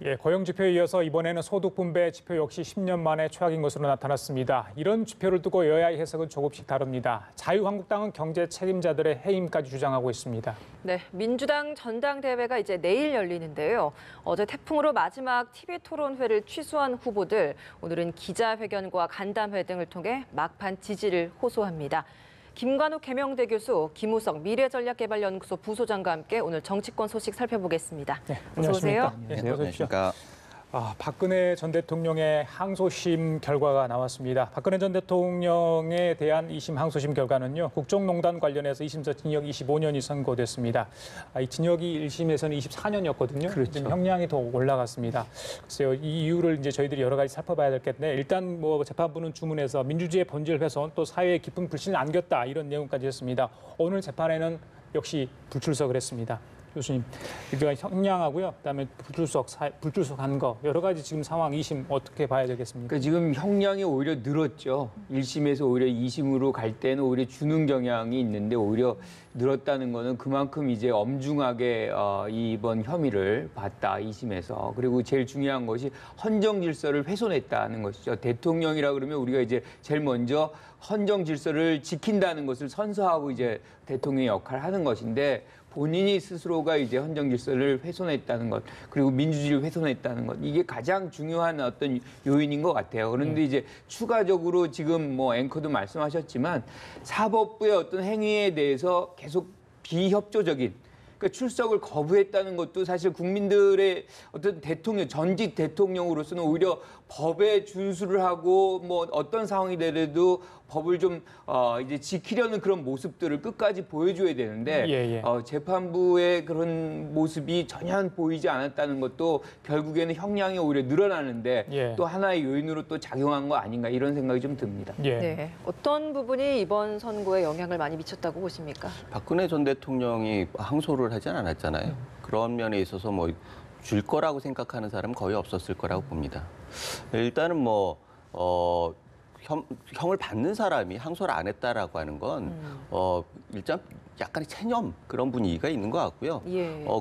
예, 고용지표에 이어서 이번에는 소득분배 지표 역시 10년 만에 최악인 것으로 나타났습니다. 이런 지표를 두고 여야의 해석은 조금씩 다릅니다. 자유한국당은 경제 책임자들의 해임까지 주장하고 있습니다. 네, 민주당 전당대회가 이제 내일 열리는데요. 어제 태풍으로 마지막 TV 토론회를 취소한 후보들, 오늘은 기자회견과 간담회 등을 통해 막판 지지를 호소합니다. 김관욱 개명대 교수, 김우석 미래전략개발연구소 부소장과 함께 오늘 정치권 소식 살펴보겠습니다. 네, 어서 오세요. 네, 어서 오십시오. 박근혜 전 대통령의 항소심 결과가 나왔습니다. 박근혜 전 대통령에 대한 2심 항소심 결과는요. 국정농단 관련해서 2심에서 징역 25년이 선고됐습니다. 이 징역이 1심에서는 24년이었거든요. 그렇죠. 지금 형량이 더 올라갔습니다. 글쎄요, 이 이유를 이제 저희들이 여러 가지 살펴봐야 될 텐데 일단 뭐 재판부는 주문에서 민주주의의 본질 훼손 또 사회에 깊은 불신을 안겼다 이런 내용까지 했습니다. 오늘 재판에는 역시 불출석을 했습니다. 교수님, 우리가 형량하고요, 그다음에 불출석한 거 여러 가지 지금 상황 2심 어떻게 봐야 되겠습니까? 그러니까 지금 형량이 오히려 늘었죠. 1심에서 오히려 2심으로 갈 때는 오히려 주는 경향이 있는데 오히려 늘었다는 거는 그만큼 이제 엄중하게 이번 혐의를 봤다, 2심에서. 그리고 제일 중요한 것이 헌정 질서를 훼손했다는 것이죠. 대통령이라 그러면 우리가 이제 제일 먼저 헌정 질서를 지킨다는 것을 선서하고 이제 대통령의 역할을 하는 것인데 본인이 스스로가 이제 헌정 질서를 훼손했다는 것, 그리고 민주주의를 훼손했다는 것, 이게 가장 중요한 어떤 요인인 것 같아요. 그런데 이제 추가적으로 지금 뭐 앵커도 말씀하셨지만 사법부의 어떤 행위에 대해서 계속 비협조적인, 그러니까 출석을 거부했다는 것도 사실 국민들의 어떤 대통령, 전직 대통령으로서는 오히려 법에 준수를 하고 뭐 어떤 상황이 되더라도 법을 좀 이제 지키려는 그런 모습들을 끝까지 보여줘야 되는데 재판부의 그런 모습이 전혀 보이지 않았다는 것도 결국에는 형량이 오히려 늘어나는데 또 하나의 요인으로 또 작용한 거 아닌가 이런 생각이 좀 듭니다. 네, 어떤 부분이 이번 선고에 영향을 많이 미쳤다고 보십니까? 박근혜 전 대통령이 항소를 하진 않았잖아요. 그런 면에 있어서 뭐 줄 거라고 생각하는 사람은 거의 없었을 거라고 봅니다. 일단은 뭐 형을 받는 사람이 항소를 안 했다라고 하는 건 일단 약간의 체념 그런 분위기가 있는 것 같고요.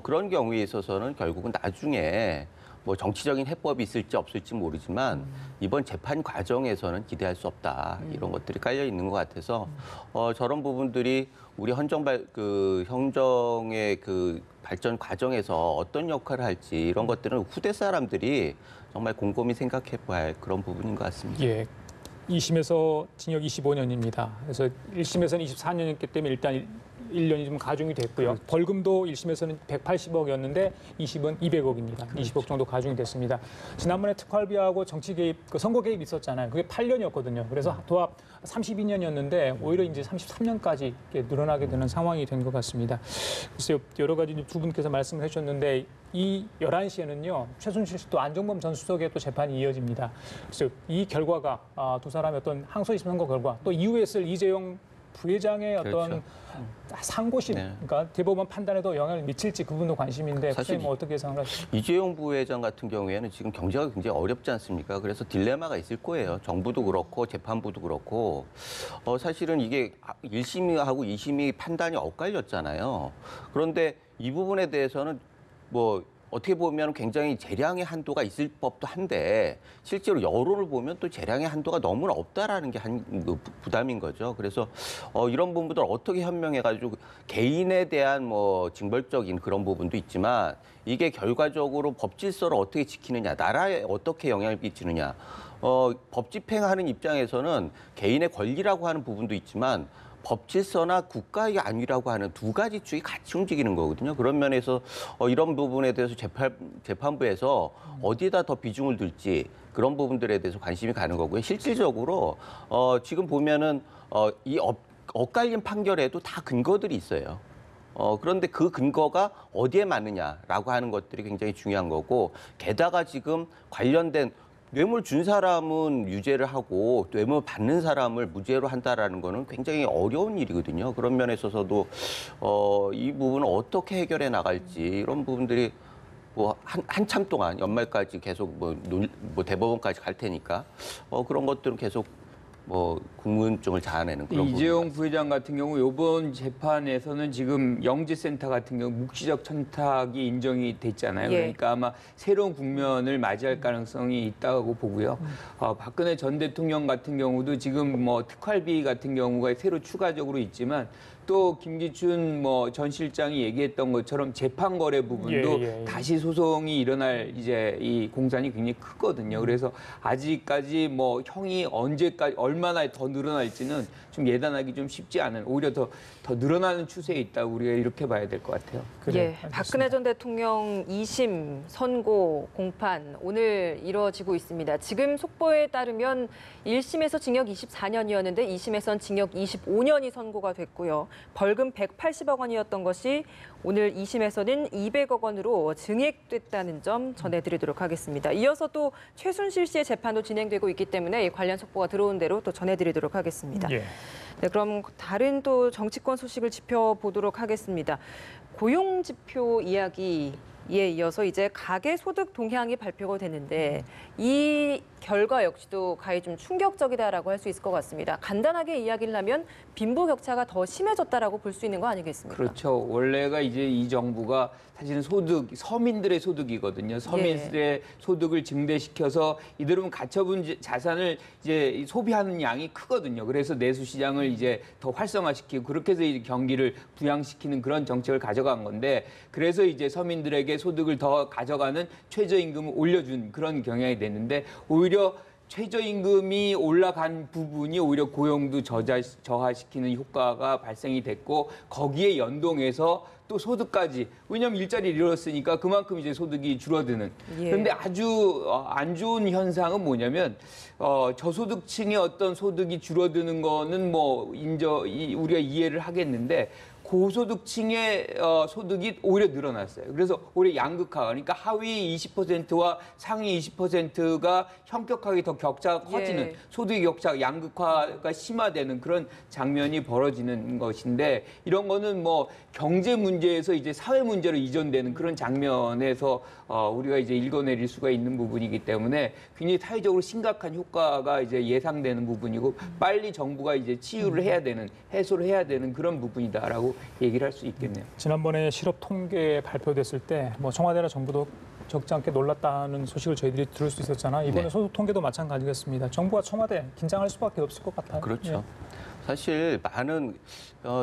그런 경우에 있어서는 결국은 나중에 뭐 정치적인 해법이 있을지 없을지 모르지만 이번 재판 과정에서는 기대할 수 없다 이런 것들이 깔려 있는 것 같아서 저런 부분들이 우리 형정의 그 발전 과정에서 어떤 역할을 할지 이런 것들은 후대 사람들이 정말 곰곰이 생각해봐야 할 그런 부분인 것 같습니다. 2심에서 징역 25년입니다. 그래서 1심에서는 24년이었기 때문에 일단 1년이 좀 가중이 됐고요. 벌금도 1심에서는 180억이었는데 2심은 200억입니다. 20억 정도 가중이 됐습니다. 지난번에 특활비하고 정치 개입, 선거 개입 있었잖아요. 그게 8년이었거든요. 그래서 도합 32년이었는데 오히려 이제 33년까지 늘어나게 되는 상황이 된 것 같습니다. 글쎄요, 여러 가지 두 분께서 말씀을 해주셨는데 이 11시에는요, 최순실 씨도 안종범 전 수석의 또 재판이 이어집니다. 그래서 이 결과가 두 사람의 어떤 항소심 선고 결과 또 이후에 쓸 이재용 부회장의 어떤 상고심, 그러니까 대법원 판단에도 영향을 미칠지 그 부분도 관심인데 사실 뭐 어떻게 생각하십니까? 이재용 부회장 같은 경우에는 지금 경제가 굉장히 어렵지 않습니까? 그래서 딜레마가 있을 거예요. 정부도 그렇고 재판부도 그렇고 사실은 이게 1심하고 2심이 판단이 엇갈렸잖아요. 그런데 이 부분에 대해서는 뭐 어떻게 보면 굉장히 재량의 한도가 있을 법도 한데 실제로 여론을 보면 또 재량의 한도가 너무나 없다라는 게 부담인 거죠. 그래서 이런 부분들 어떻게 현명해가지고 개인에 대한 뭐 징벌적인 그런 부분도 있지만 이게 결과적으로 법 질서를 어떻게 지키느냐, 나라에 어떻게 영향을 끼치느냐. 법 집행하는 입장에서는 개인의 권리라고 하는 부분도 있지만 법 질서나 국가의 안위라고 하는 두 가지 축이 같이 움직이는 거거든요. 그런 면에서 이런 부분에 대해서 재판부에서 어디에다 더 비중을 둘지 그런 부분들에 대해서 관심이 가는 거고요. 실질적으로 지금 보면은 이 엇갈린 판결에도 다 근거들이 있어요. 그런데 그 근거가 어디에 맞느냐라고 하는 것들이 굉장히 중요한 거고 게다가 지금 관련된 뇌물 준 사람은 유죄를 하고 뇌물 받는 사람을 무죄로 한다라는 거는 굉장히 어려운 일이거든요. 그런 면에 있어서도 이 부분을 어떻게 해결해 나갈지 이런 부분들이 뭐 한참 동안 연말까지 계속 뭐 대법원까지 갈 테니까 그런 것들은 계속 뭐 궁금증을 자아내는 그런 이재용 부분. 부회장 같은 경우 이번 재판에서는 지금 영재센터 같은 경우 묵시적 청탁이 인정이 됐잖아요. 예. 그러니까 아마 새로운 국면을 맞이할 가능성이 있다고 보고요. 박근혜 전 대통령 같은 경우도 지금 뭐 특활비 같은 경우가 새로 추가적으로 있지만 또 김기춘 뭐 전 실장이 얘기했던 것처럼 재판 거래 부분도 예. 다시 소송이 일어날 이제 이 공산이 굉장히 크거든요. 그래서 아직까지 뭐 형이 언제까지 얼마나 더 늘어날지는 좀 예단하기 좀 쉽지 않은 오히려 더 늘어나는 추세에 있다 우리가 이렇게 봐야 될 것 같아요. 그래요. 예, 알겠습니다. 박근혜 전 대통령 2심 선고 공판 오늘 이뤄지고 있습니다. 지금 속보에 따르면 1심에서 징역 24년이었는데 2심에선 징역 25년이 선고가 됐고요. 벌금 180억 원이었던 것이 오늘 2심에서는 200억 원으로 증액됐다는 점 전해드리도록 하겠습니다. 이어서 또 최순실 씨의 재판도 진행되고 있기 때문에 관련 속보가 들어온 대로 또 전해드리도록 하겠습니다. 예. 네, 그럼 다른 또 정치권 소식을 짚어보도록 하겠습니다. 고용지표 이야기에 이어서 이제 가계소득 동향이 발표가 됐는데 이 결과 역시도 가히 좀 충격적이다라고 할 수 있을 것 같습니다. 간단하게 이야기를 하면 빈부격차가 더 심해졌다라고 볼 수 있는 거 아니겠습니까? 그렇죠. 원래가 이제 이 정부가 사실은 서민들의 소득이거든요. 서민들의 소득을 증대시켜서 이들은 가처분 자산을 이제 소비하는 양이 크거든요. 그래서 내수 시장을 이제 더 활성화시키고 그렇게 해서 이제 경기를 부양시키는 그런 정책을 가져간 건데 그래서 이제 서민들에게 소득을 더 가져가는 최저임금을 올려준 그런 경향이 됐는데 오히려 최저임금이 올라간 부분이 오히려 고용도 저하시키는 효과가 발생이 됐고 거기에 연동해서 또 소득까지 왜냐하면 일자리를 잃었으니까 그만큼 이제 소득이 줄어드는 예. 그런데 아주 안 좋은 현상은 뭐냐면 저소득층의 어떤 소득이 줄어드는 거는 뭐 우리가 이해를 하겠는데 고소득층의 소득이 오히려 늘어났어요. 그래서 오히려 양극화, 그러니까 하위 20%와 상위 20%가 현격하게 더 격차가 커지는 예. 소득의 격차, 양극화가 심화되는 그런 장면이 벌어지는 것인데 이런 거는 뭐 경제 문제에서 이제 사회 문제로 이전되는 그런 장면에서 우리가 이제 읽어내릴 수가 있는 부분이기 때문에 굉장히 사회적으로 심각한 효과가 이제 예상되는 부분이고 빨리 정부가 이제 치유를 해야 되는, 해소를 해야 되는 그런 부분이다라고 얘기를 할 수 있겠네요. 지난번에 실업 통계 발표됐을 때 뭐 청와대나 정부도 적지 않게 놀랐다는 소식을 저희들이 들을 수 있었잖아요. 이번에 네. 소득 통계도 마찬가지겠습니다. 정부와 청와대 긴장할 수밖에 없을 것 같아요. 그렇죠. 예. 사실 많은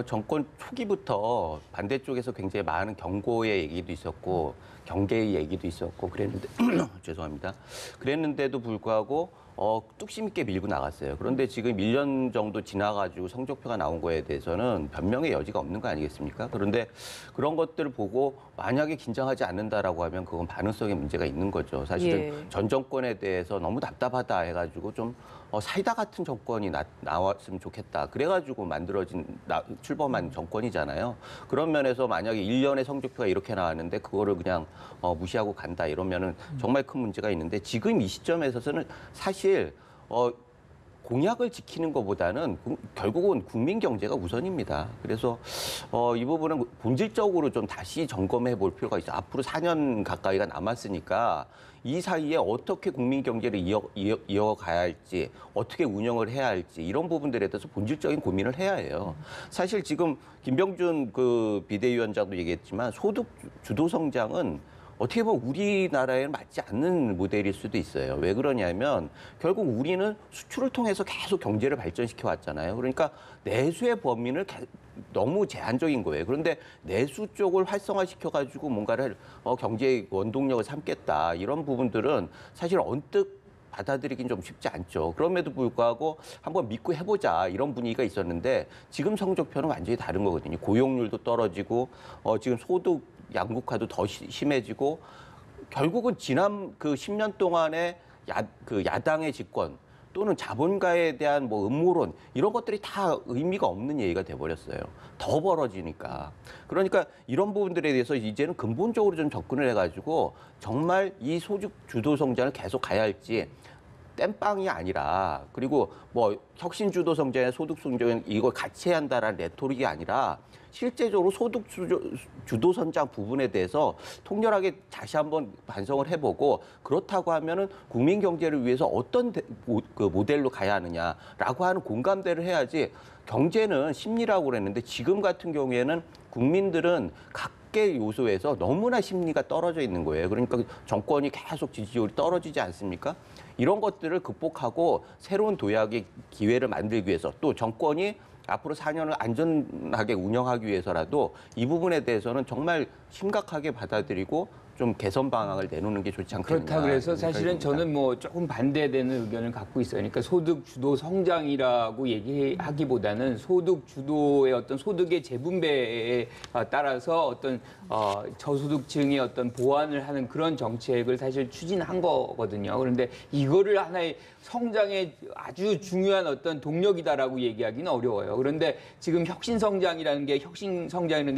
정권 초기부터 반대쪽에서 굉장히 많은 경고의 얘기도 있었고 경계의 얘기도 있었고 그랬는데 죄송합니다. 그랬는데도 불구하고 뚝심 있게 밀고 나갔어요. 그런데 지금 1년 정도 지나가지고 성적표가 나온 거에 대해서는 변명의 여지가 없는 거 아니겠습니까? 그런데 그런 것들을 보고 만약에 긴장하지 않는다라고 하면 그건 반응성의 문제가 있는 거죠. 사실은 예. 전 정권에 대해서 너무 답답하다 해가지고 좀 사이다 같은 정권이 나왔으면 좋겠다. 그래가지고 출범한 정권이잖아요. 그런 면에서 만약에 1년의 성적표가 이렇게 나왔는데 그거를 그냥 무시하고 간다 이러면은 정말 큰 문제가 있는데 지금 이 시점에서는 사실 공약을 지키는 것보다는 결국은 국민 경제가 우선입니다. 그래서 이 부분은 본질적으로 좀 다시 점검해 볼 필요가 있어요. 앞으로 4년 가까이가 남았으니까 이 사이에 어떻게 국민 경제를 이어가야 할지, 어떻게 운영을 해야 할지 이런 부분들에 대해서 본질적인 고민을 해야 해요. 사실 지금 김병준 그 비대위원장도 얘기했지만 소득 주도 성장은 어떻게 보면 우리나라에는 맞지 않는 모델일 수도 있어요. 왜 그러냐면 결국 우리는 수출을 통해서 계속 경제를 발전시켜 왔잖아요. 그러니까 내수의 범위는 너무 제한적인 거예요. 그런데 내수 쪽을 활성화시켜가지고 뭔가를 경제의 원동력을 삼겠다. 이런 부분들은 사실 언뜻 받아들이긴 좀 쉽지 않죠. 그럼에도 불구하고 한번 믿고 해보자 이런 분위기가 있었는데 지금 성적표는 완전히 다른 거거든요. 고용률도 떨어지고 지금 소득 양극화도 더 심해지고 결국은 지난 그 10년 동안의 야당의 집권 또는 자본가에 대한 뭐 음모론 이런 것들이 다 의미가 없는 얘기가 돼버렸어요. 더 벌어지니까. 그러니까 이런 부분들에 대해서 이제는 근본적으로 좀 접근을 해가지고 정말 이 소득 주도 성장을 계속 가야 할지 땜빵이 아니라 그리고 뭐 혁신주도 성장에 소득 성장 이걸 같이 해야 한다라는 레토릭이 아니라 실제적으로 소득 주도 성장 부분에 대해서 통렬하게 다시 한번 반성을 해보고 그렇다고 하면은 국민 경제를 위해서 어떤 그 모델로 가야 하느냐라고 하는 공감대를 해야지 경제는 심리라고 그랬는데 지금 같은 경우에는 국민들은 각계 요소에서 너무나 심리가 떨어져 있는 거예요. 그러니까 정권이 계속 지지율이 떨어지지 않습니까? 이런 것들을 극복하고 새로운 도약의 기회를 만들기 위해서 또 정권이 앞으로 4년을 안전하게 운영하기 위해서라도 이 부분에 대해서는 정말 심각하게 받아들이고 좀 개선 방안을 내놓는 게 좋지 않겠냐. 그렇다 그래서 사실은 저는 뭐 조금 반대되는 의견을 갖고 있어요. 그러니까 소득 주도 성장이라고 얘기하기보다는 소득 주도의 어떤 소득의 재분배에 따라서 어떤 저소득층의 어떤 보완을 하는 그런 정책을 사실 추진한 거거든요. 그런데 이거를 하나의 성장의 아주 중요한 어떤 동력이다라고 얘기하기는 어려워요. 그런데 지금 혁신성장이라는 게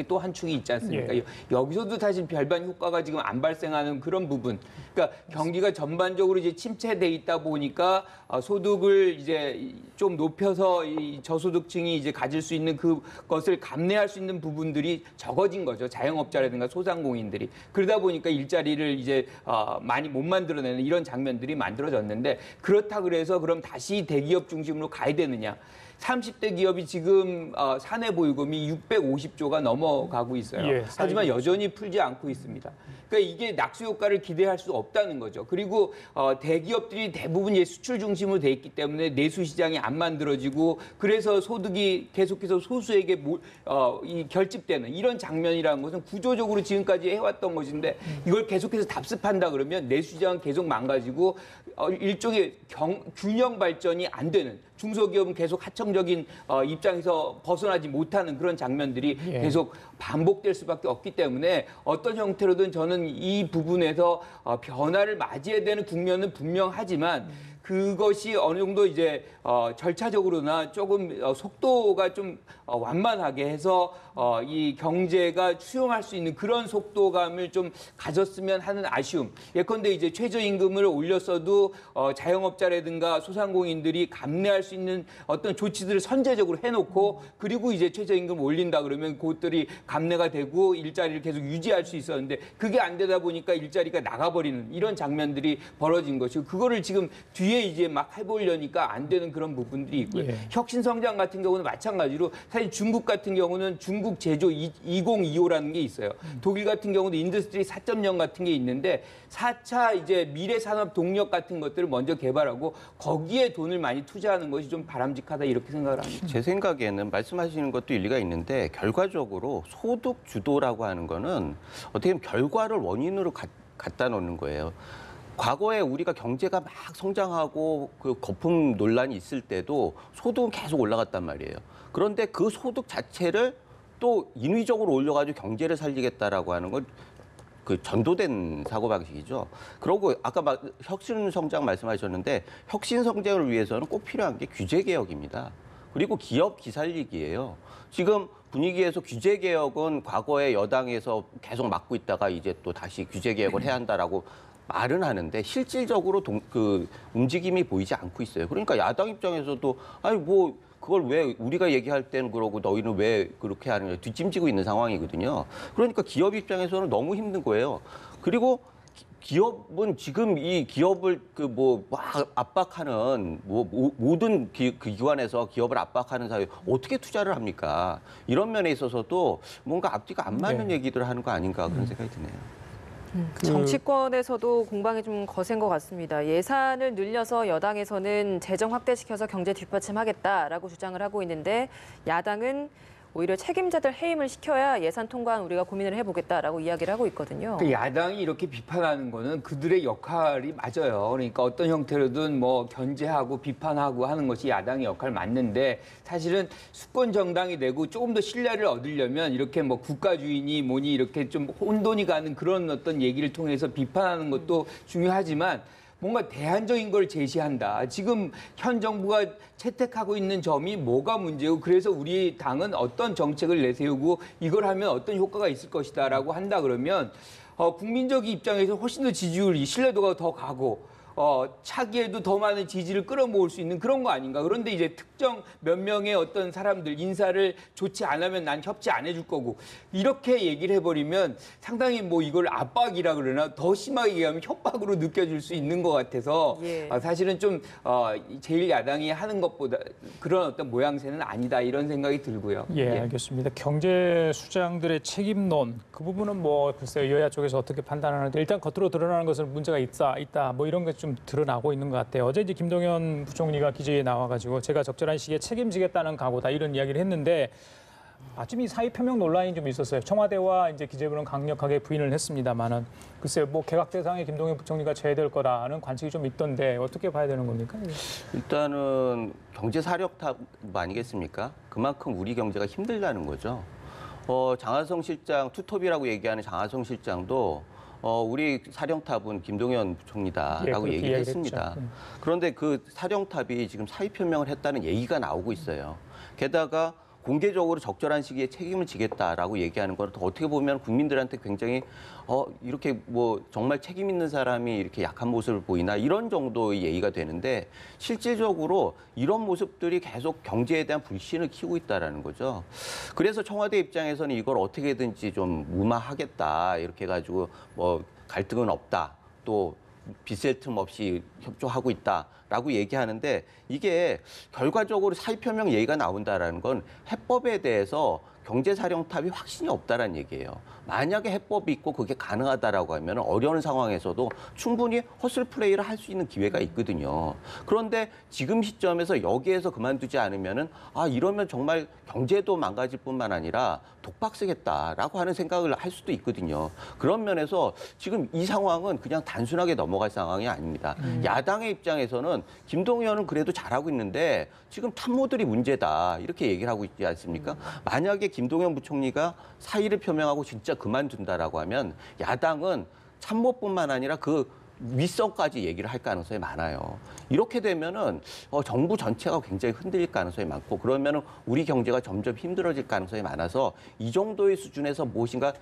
또 한 축이 있지 않습니까? 예. 여기서도 사실 별반 효과가 지금 안 발생하는 그런 부분. 그러니까 경기가 전반적으로 이제 침체돼 있다 보니까 소득을 이제 좀 높여서 이 저소득층이 이제 가질 수 있는 그것을 감내할 수 있는 부분들이 적어진 거죠. 자영업자라든가 소상공인들이. 그러다 보니까 일자리를 이제 많이 못 만들어내는 이런 장면들이 만들어졌는데 그렇다 그래서 그럼 다시 대기업 중심으로 가야 되느냐? 30대 기업이 지금 사내 보유금이 650조가 넘어가고 있어요. 예, 하지만 여전히 풀지 않고 있습니다. 그러니까 이게 낙수 효과를 기대할 수 없다는 거죠. 그리고 대기업들이 대부분 이제 수출 중심으로 돼 있기 때문에 내수 시장이 안 만들어지고 그래서 소득이 계속해서 소수에게 이 결집되는 이런 장면이라는 것은 구조적으로 지금까지 해왔던 것인데 이걸 계속해서 답습한다 그러면 내수 시장은 계속 망가지고 일종의 균형 발전이 안 되는 중소기업은 계속 하청적인 입장에서 벗어나지 못하는 그런 장면들이 계속 반복될 수밖에 없기 때문에 어떤 형태로든 저는 이 부분에서 변화를 맞이해야 되는 국면은 분명하지만 그것이 어느 정도 이제 절차적으로나 조금 속도가 좀 완만하게 해서 이 경제가 수용할 수 있는 그런 속도감을 좀 가졌으면 하는 아쉬움. 예컨대 이제 최저임금을 올렸어도 자영업자라든가 소상공인들이 감내할 수 있는 어떤 조치들을 선제적으로 해놓고 그리고 이제 최저임금 올린다 그러면 그것들이 감내가 되고 일자리를 계속 유지할 수 있었는데 그게 안 되다 보니까 일자리가 나가버리는 이런 장면들이 벌어진 것이고 그거를 지금 뒤에 이제 막 해보려니까 안 되는 그런 부분들이 있고요. 예. 혁신성장 같은 경우는 마찬가지로 사실 중국 같은 경우는 중국 제조 2025라는 게 있어요. 독일 같은 경우도 인더스트리 4.0 같은 게 있는데 4차 이제 미래 산업 동력 같은 것들을 먼저 개발하고 거기에 돈을 많이 투자하는 것이 좀 바람직하다 이렇게 생각을 합니다. 제 생각에는 말씀하시는 것도 일리가 있는데 결과적으로 소득 주도라고 하는 거는 어떻게 보면 결과를 원인으로 갖다 놓는 거예요. 과거에 우리가 경제가 막 성장하고 그 거품 논란이 있을 때도 소득은 계속 올라갔단 말이에요. 그런데 그 소득 자체를 또 인위적으로 올려가지고 경제를 살리겠다라고 하는 건 그 전도된 사고방식이죠. 그러고 아까 혁신 성장 말씀하셨는데 혁신 성장을 위해서는 꼭 필요한 게 규제 개혁입니다. 그리고 기업 기살리기예요. 지금 분위기에서 규제 개혁은 과거에 여당에서 계속 막고 있다가 이제 또 다시 규제 개혁을 해야 한다라고 말은 하는데 실질적으로 그 움직임이 보이지 않고 있어요. 그러니까 야당 입장에서도 아니 뭐 그걸 왜 우리가 얘기할 때는 그러고 너희는 왜 그렇게 하느냐 뒷짐지고 있는 상황이거든요. 그러니까 기업 입장에서는 너무 힘든 거예요. 그리고 기업은 지금 이 기업을 막 압박하는 모든 기관에서 기업을 압박하는 사회 어떻게 투자를 합니까? 이런 면에 있어서도 뭔가 앞뒤가 안 맞는 얘기들을 하는 거 아닌가 그런 생각이 드네요. 정치권에서도 공방이 좀 거센 것 같습니다. 예산을 늘려서 여당에서는 재정 확대시켜서 경제 뒷받침하겠다라고 주장을 하고 있는데 야당은 오히려 책임자들 해임을 시켜야 예산 통과는 우리가 고민을 해보겠다라고 이야기를 하고 있거든요. 그 야당이 이렇게 비판하는 거는 그들의 역할이 맞아요. 그러니까 어떤 형태로든 뭐 견제하고 비판하고 하는 것이 야당의 역할 맞는데 사실은 수권 정당이 되고 조금 더 신뢰를 얻으려면 이렇게 뭐 국가주의니 뭐니 이렇게 좀 혼돈이 가는 그런 어떤 얘기를 통해서 비판하는 것도 중요하지만 뭔가 대안적인 걸 제시한다. 지금 현 정부가 채택하고 있는 점이 뭐가 문제고 그래서 우리 당은 어떤 정책을 내세우고 이걸 하면 어떤 효과가 있을 것이다라고 한다 그러면 국민적 입장에서 훨씬 더 지지율이 신뢰도가 더 가고 차기에도 더 많은 지지를 끌어모을 수 있는 그런 거 아닌가. 그런데 이제 특정 몇 명의 어떤 사람들 인사를 좋지 않으면 난 협치 안 해줄 거고 이렇게 얘기를 해버리면 상당히 뭐 이걸 압박이라 그러나 더 심하게 얘기하면 협박으로 느껴질 수 있는 것 같아서 예. 사실은 좀 제1야당이 하는 것보다 그런 어떤 모양새는 아니다 이런 생각이 들고요. 예, 알겠습니다. 경제 수장들의 책임론 그 부분은 뭐 글쎄요 여야 쪽에서 어떻게 판단하는데 일단 겉으로 드러나는 것은 문제가 있다 뭐 이런 게 좀 드러나고 있는 것 같아요. 어제 이제 김동연 부총리가 기자회에 나와가지고 제가 적절한 시기에 책임지겠다는 각오다 이런 이야기를 했는데 아침 이 사의 표명 논란이 좀 있었어요. 청와대와 이제 기재부는 강력하게 부인을 했습니다만은 글쎄요 뭐 개각 대상에 김동연 부총리가 제외될 거라는 관측이 좀 있던데 어떻게 봐야 되는 겁니까? 일단은 경제 사력탑 아니겠습니까? 그만큼 우리 경제가 힘들다는 거죠. 장하성 실장, 투톱이라고 얘기하는 장하성 실장도 우리 사령탑은 김동연 부총리다라고 예, 얘기를 했습니다. 했죠. 그런데 그 사령탑이 지금 사의 표명을 했다는 얘기가 나오고 있어요. 게다가 공개적으로 적절한 시기에 책임을 지겠다라고 얘기하는 건 어떻게 보면 국민들한테 굉장히 이렇게 뭐 정말 책임 있는 사람이 이렇게 약한 모습을 보이나 이런 정도의 얘기가 되는데 실질적으로 이런 모습들이 계속 경제에 대한 불신을 키우고 있다라는 거죠. 그래서 청와대 입장에서는 이걸 어떻게든지 좀 무마하겠다 이렇게 해가지고 뭐 갈등은 없다 또 빗셀 틈 없이 협조하고 있다라고 얘기하는데 이게 결과적으로 사의 표명 얘기가 나온다라는 건 해법에 대해서 경제사령탑이 확신이 없다라는 얘기예요. 만약에 해법이 있고 그게 가능하다라고 하면 어려운 상황에서도 충분히 헛슬 플레이를 할 수 있는 기회가 있거든요. 그런데 지금 시점에서 여기에서 그만두지 않으면은 이러면 정말 경제도 망가질 뿐만 아니라 독박 쓰겠다라고 하는 생각을 할 수도 있거든요. 그런 면에서 지금 이 상황은 그냥 단순하게 넘어갈 상황이 아닙니다. 야당의 입장에서는 김동연은 그래도 잘하고 있는데 지금 참모들이 문제다 이렇게 얘기를 하고 있지 않습니까? 만약에 김동연 부총리가 사의를 표명하고 진짜 그만둔다라고 하면 야당은 참모뿐만 아니라 그 윗선까지 얘기를 할 가능성이 많아요. 이렇게 되면은 정부 전체가 굉장히 흔들릴 가능성이 많고 그러면은 우리 경제가 점점 힘들어질 가능성이 많아서 이 정도의 수준에서 무엇인가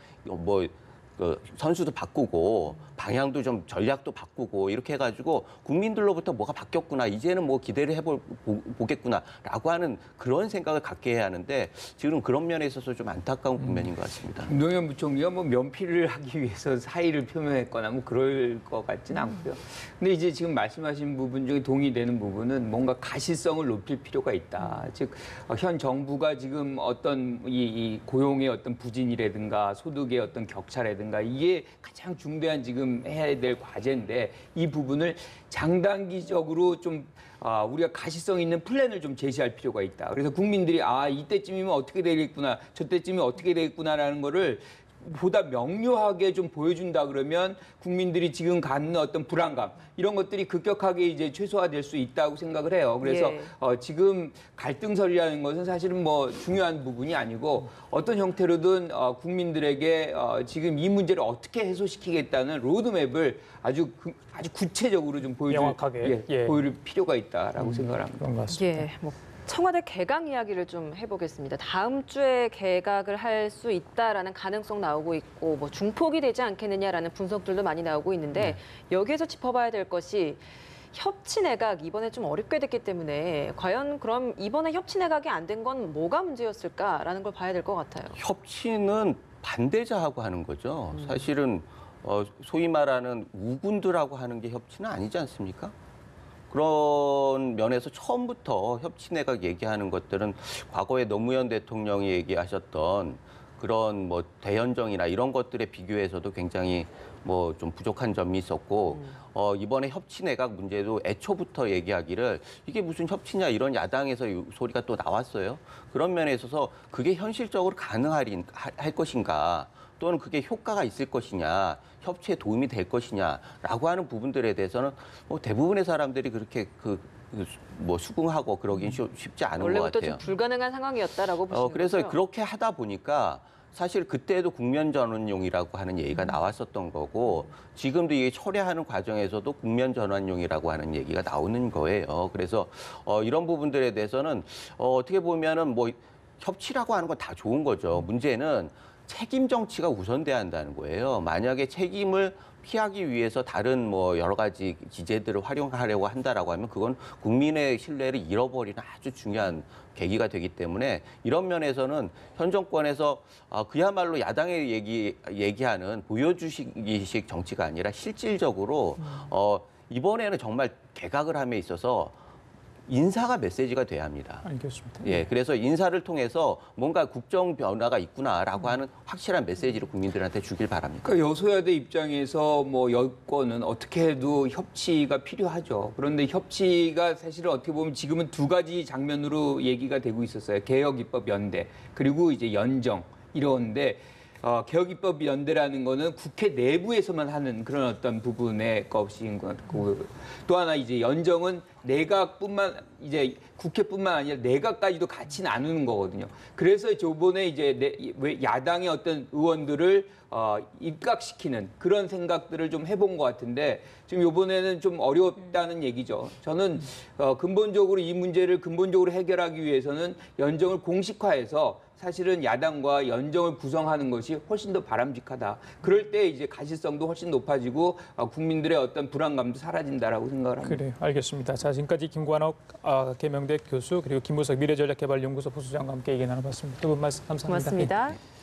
선수도 바꾸고 방향도 좀 전략도 바꾸고 이렇게 해가지고 국민들로부터 뭐가 바뀌었구나 이제는 뭐 기대를 해보겠구나라고 하는 그런 생각을 갖게 해야 하는데 지금 그런 면에 있어서 좀 안타까운 국면인 것 같습니다. 김동연 부총리가 뭐 면피를 하기 위해서 사의를 표명했거나 뭐 그럴 것 같지는 않고요. 근데 이제 지금 말씀하신 부분 중에 동의되는 부분은 뭔가 가시성을 높일 필요가 있다. 즉 현 정부가 지금 어떤 이 고용의 어떤 부진이라든가 소득의 어떤 격차라든가 이게 가장 중대한 지금 해야 될 과제인데 이 부분을 장단기적으로 좀 우리가 가시성 있는 플랜을 좀 제시할 필요가 있다. 그래서 국민들이 이때쯤이면 어떻게 되겠구나, 저때쯤이면 어떻게 되겠구나라는 거를 보다 명료하게 좀 보여준다 그러면 국민들이 지금 갖는 어떤 불안감 이런 것들이 급격하게 이제 최소화될 수 있다고 생각을 해요. 그래서 지금 갈등설이라는 것은 사실은 뭐 중요한 부분이 아니고 어떤 형태로든 국민들에게 지금 이 문제를 어떻게 해소시키겠다는 로드맵을 아주 구체적으로 좀 명확하게 보여줄 필요가 있다라고 생각을 합니다. 그런 것 같습니다. 예, 청와대 개각 이야기를 좀 해보겠습니다. 다음 주에 개각을 할 수 있다라는 가능성 나오고 있고 뭐 중폭이 되지 않겠느냐라는 분석들도 많이 나오고 있는데 여기에서 짚어봐야 될 것이 협치 내각 이번에 좀 어렵게 됐기 때문에 과연 그럼 이번에 협치 내각이 안 된 건 뭐가 문제였을까라는 걸 봐야 될 것 같아요. 협치는 반대자하고 하는 거죠. 사실은 소위 말하는 우군들하고 하는 게 협치는 아니지 않습니까? 그런 면에서 처음부터 협치 내각 얘기하는 것들은 과거에 노무현 대통령이 얘기하셨던 그런 뭐 대연정이나 이런 것들에 비교해서도 굉장히 뭐 좀 부족한 점이 있었고 이번에 협치 내각 문제도 애초부터 얘기하기를 이게 무슨 협치냐 이런 야당에서 소리가 또 나왔어요. 그런 면에 있어서 그게 현실적으로 할 것인가 또는 그게 효과가 있을 것이냐 협치에 도움이 될 것이냐라고 하는 부분들에 대해서는 대부분의 사람들이 그렇게 수긍하고 그러긴 쉽지 않은 것 원래부터 같아요. 좀 불가능한 상황이었다라고 보시는 그래서 거죠? 그렇게 하다 보니까 사실 그때도 국면 전환용이라고 하는 얘기가 나왔었던 거고 지금도 이게 철회하는 과정에서도 국면 전환용이라고 하는 얘기가 나오는 거예요. 그래서 이런 부분들에 대해서는 어떻게 보면은 뭐 협치라고 하는 건 다 좋은 거죠. 문제는 책임 정치가 우선돼야 한다는 거예요. 만약에 책임을 피하기 위해서 다른 뭐 여러 가지 기제들을 활용하려고 한다라고 하면 그건 국민의 신뢰를 잃어버리는 아주 중요한 계기가 되기 때문에 이런 면에서는 현 정권에서 그야말로 야당의 얘기하는 보여주기식 정치가 아니라 실질적으로 이번에는 정말 개각을 함에 있어서 인사가 메시지가 돼야 합니다. 알겠습니다. 예, 그래서 인사를 통해서 뭔가 국정 변화가 있구나라고 하는 확실한 메시지를 국민들한테 주길 바랍니다. 그러니까 여소야대 입장에서 뭐 여권은 어떻게 해도 협치가 필요하죠. 그런데 협치가 사실은 어떻게 보면 지금은 두 가지 장면으로 얘기가 되고 있었어요. 개혁입법 연대 그리고 이제 연정 이런데 개혁입법 연대라는 거는 국회 내부에서만 하는 그런 어떤 부분의 것인 것 같고 또 하나 이제 연정은 내각뿐만 이제 국회뿐만 아니라 내각까지도 같이 나누는 거거든요. 그래서 저번에 이제 야당의 어떤 의원들을 입각시키는 그런 생각들을 좀 해본 것 같은데 지금 이번에는 좀 어렵다는 얘기죠. 저는 근본적으로 이 문제를 근본적으로 해결하기 위해서는 연정을 공식화해서 사실은 야당과 연정을 구성하는 것이 훨씬 더 바람직하다. 그럴 때 이제 가시성도 훨씬 높아지고 국민들의 어떤 불안감도 사라진다라고 생각을 합니다. 그래요. 알겠습니다. 자, 지금까지 김관옥 계명대 교수 그리고 김무석 미래전략개발연구소 부소장과 함께 얘기 나눠봤습니다. 두 분 말씀 감사합니다. 고맙습니다.